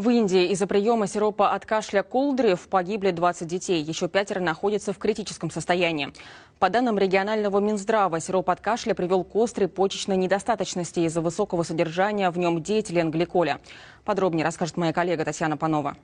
В Индии из-за приема сиропа от кашля Колдриф погибли 20 детей. Еще 5 находятся в критическом состоянии. По данным регионального Минздрава, сироп от кашля привел к острой почечной недостаточности из-за высокого содержания в нем диэтиленгликоля. Подробнее расскажет моя коллега Татьяна Панова.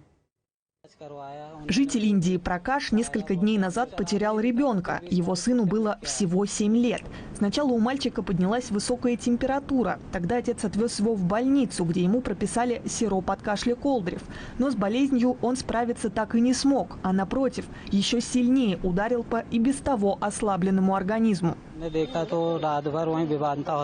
Житель Индии Пракаш несколько дней назад потерял ребенка. Его сыну было всего 7 лет. Сначала у мальчика поднялась высокая температура. Тогда отец отвез его в больницу, где ему прописали сироп от кашля Колдриф. Но с болезнью он справиться так и не смог, а напротив, еще сильнее ударил по и без того ослабленному организму.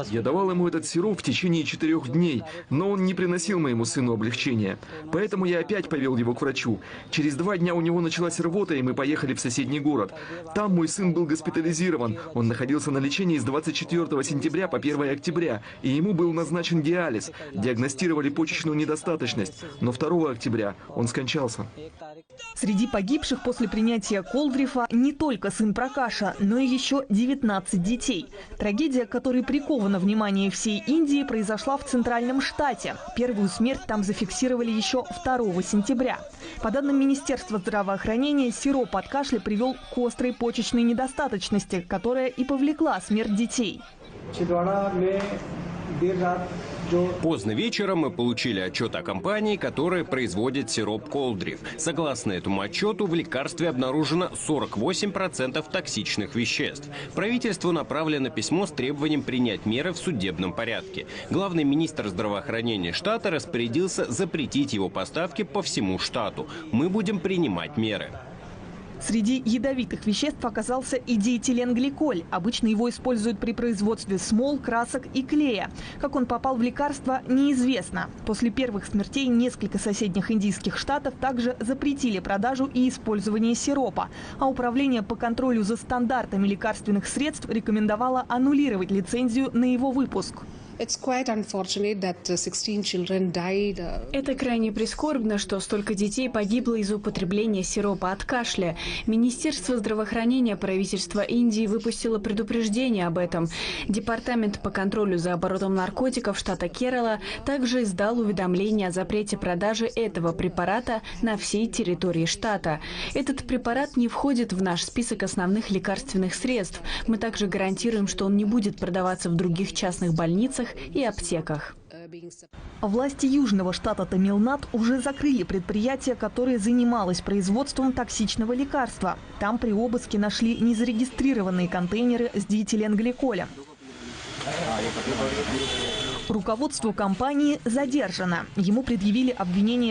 Я давал ему этот сироп в течение 4 дней, но он не приносил моему сыну облегчения. Поэтому я опять повел его к врачу. Через 2 дня у него началась рвота, и мы поехали в соседний город. Там мой сын был госпитализирован. Он находился на лечении с 24 сентября по 1 октября, и ему был назначен диализ. Диагностировали почечную недостаточность, но 2 октября он скончался. Среди погибших после принятия Колдрифа не только сын Пракаша, но и еще 19 детей. Трагедия, которой приковано внимание всей Индии, произошла в Центральном штате. Первую смерть там зафиксировали еще 2 сентября. По данным Министерства здравоохранения, сироп от кашля привел к острой почечной недостаточности, которая и повлекла смерть детей. Поздно вечером мы получили отчет о компании, которая производит сироп Колдриф. Согласно этому отчету, в лекарстве обнаружено 48% токсичных веществ. Правительству направлено письмо с требованием принять меры в судебном порядке. Главный министр здравоохранения штата распорядился запретить его поставки по всему штату. Мы будем принимать меры. Среди ядовитых веществ оказался и диэтиленгликоль. Обычно его используют при производстве смол, красок и клея. Как он попал в лекарство, неизвестно. После первых смертей несколько соседних индийских штатов также запретили продажу и использование сиропа. А Управление по контролю за стандартами лекарственных средств рекомендовало аннулировать лицензию на его выпуск. Это крайне прискорбно, что столько детей погибло из-за употребления сиропа от кашля. Министерство здравоохранения правительства Индии выпустило предупреждение об этом. Департамент по контролю за оборотом наркотиков штата Керала также издал уведомление о запрете продажи этого препарата на всей территории штата. Этот препарат не входит в наш список основных лекарственных средств. Мы также гарантируем, что он не будет продаваться в других частных больницах и аптеках. Власти южного штата Тамилнад уже закрыли предприятие, которое занималось производством токсичного лекарства. Там при обыске нашли незарегистрированные контейнеры с диэтиленгликолем. Руководство компании задержано. Ему предъявили обвинение